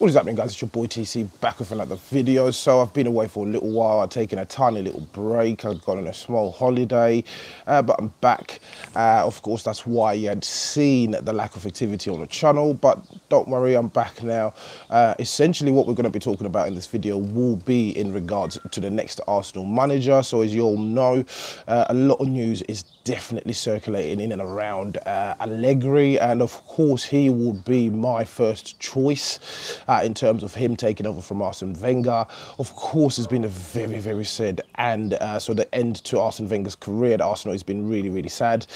What is happening, guys? It's your boy TC back with another video. So I've been away for a little while. I've taken a tiny little break. I've gone on a small holiday, but I'm back. Of course, that's why you had seen the lack of activity on the channel, but don't worry, I'm back now. Essentially, what we're going to be talking about in this video will be in regards to the next Arsenal manager. So as you all know, a lot of news is definitely circulating in and around Allegri, and of course he will be my first choice in terms of him taking over from Arsene Wenger. Of course, it's been a very sad and so the end to Arsene Wenger's career at Arsenal has been really sad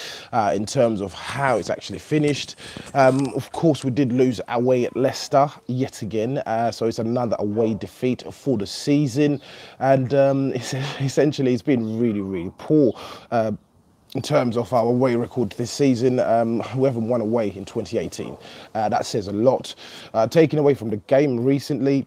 in terms of how it's actually finished. Of course, we did lose away at Leicester yet again, so it's another away defeat for the season, and essentially it's been really poor in terms of our away record this season. We haven't won away in 2018. That says a lot. Taken away from the game recently,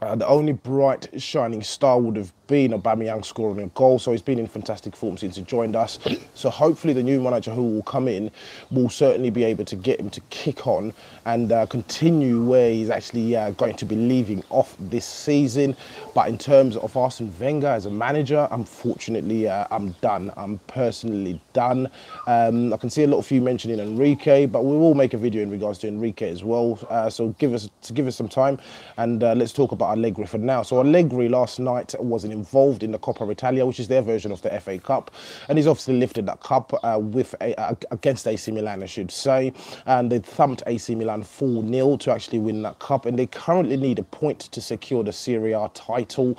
the only bright shining star would have been Aubameyang scoring a goal, so he's been in fantastic form since he joined us. So hopefully the new manager who will come in will certainly be able to get him to kick on and continue where he's actually going to be leaving off this season. But in terms of Arsene Wenger as a manager, unfortunately, I'm done. I'm personally done. I can see a lot of you mentioning Enrique, but we will make a video in regards to Enrique as well. So give us some time, and let's talk about Allegri for now. So Allegri last night was involved in the Coppa Italy, which is their version of the FA Cup, and he's obviously lifted that cup against AC Milan, I should say, and they thumped AC Milan 4-0 to actually win that cup, and they currently need a point to secure the Serie A title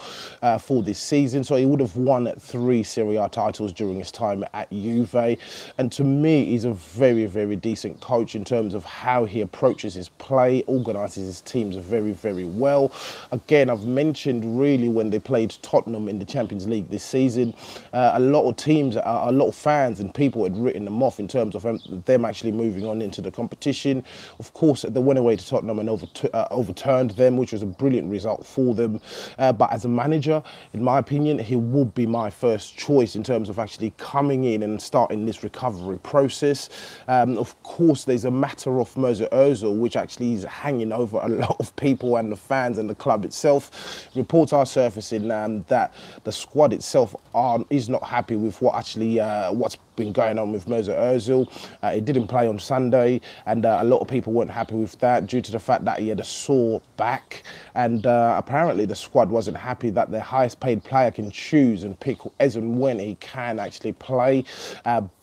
for this season. So he would have won 3 Serie A titles during his time at Juve, and to me he's a very decent coach in terms of how he approaches his play, organises his teams very well. Again, I've mentioned really when they played Tottenham in the Champions League this season, a lot of teams, a lot of fans and people had written them off in terms of them actually moving on into the competition. Of course, they went away to Tottenham and overturned them, which was a brilliant result for them. But as a manager, in my opinion, he would be my first choice in terms of actually coming in and starting this recovery process. Of course, there's a matter of Mesut Ozil, which actually is hanging over a lot of people and the fans and the club itself. Reports are surfacing that the squad itself is not happy with what's been going on with Mesut Ozil. He didn't play on Sunday, and a lot of people weren't happy with that due to the fact that he had a sore back, and apparently the squad wasn't happy that their highest paid player can choose and pick as and when he can actually play.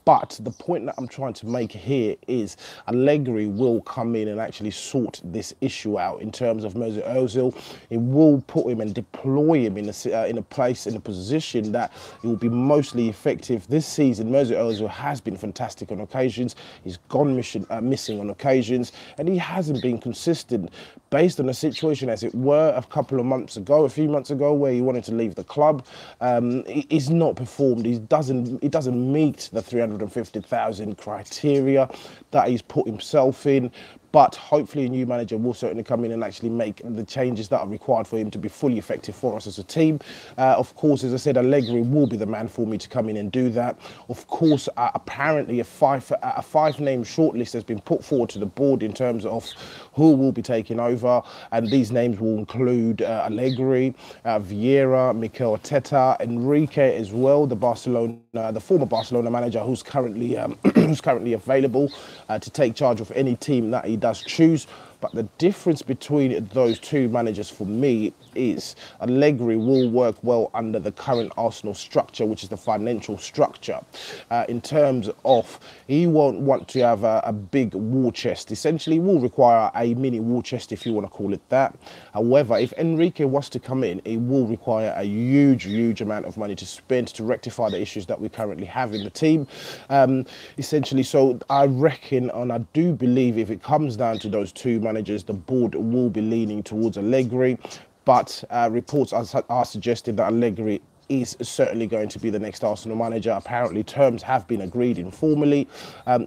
But the point that I'm trying to make here is Allegri will come in and actually sort this issue out in terms of Mesut Ozil. It will put him and deploy him in a position that it will be mostly effective this season. Mesut Ozil has been fantastic on occasions. He's gone missing on occasions, and he hasn't been consistent based on a situation as it were a few months ago, where he wanted to leave the club. He's not performed. He doesn't meet the 350,000 criteria that he's put himself in. But hopefully a new manager will certainly come in and actually make the changes that are required for him to be fully effective for us as a team. Of course, as I said, Allegri will be the man for me to come in and do that. Of course, apparently a five-name shortlist has been put forward to the board in terms of who will be taking over, and these names will include Allegri, Vieira, Mikel Arteta, Enrique as well, the former Barcelona manager who's currently available to take charge of any team that he does choose. But the difference between those two managers for me is Allegri will work well under the current Arsenal structure, which is the financial structure, in terms of he won't want to have a big war chest. Essentially, will require a mini war chest, if you want to call it that. However, if Enrique was to come in, it will require a huge amount of money to spend to rectify the issues that we currently have in the team. Essentially, so I reckon, and I do believe, if it comes down to those two managers, the board will be leaning towards Allegri. But reports are suggesting that Allegri is certainly going to be the next Arsenal manager. Apparently terms have been agreed informally.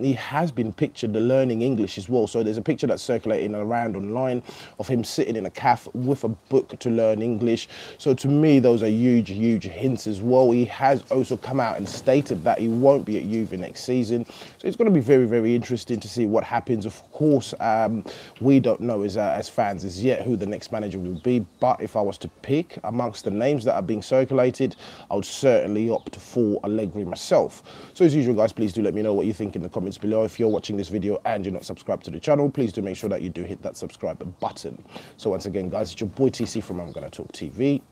He has been pictured learning English as well. So there's a picture that's circulating around online of him sitting in a cafe with a book to learn English. So to me, those are huge hints as well. He has also come out and stated that he won't be at Juve next season. So it's going to be very interesting to see what happens. Of course, we don't know as fans as yet who the next manager will be. But if I was to pick amongst the names that are being circulated, I would certainly opt for Allegri myself. So as usual, guys, please do let me know what you think in the comments below. If you're watching this video and you're not subscribed to the channel, please do make sure that you do hit that subscribe button. So once again, guys, it's your boy TC from I'm Gonna Talk TV,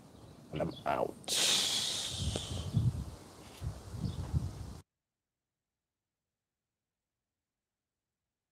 and I'm out.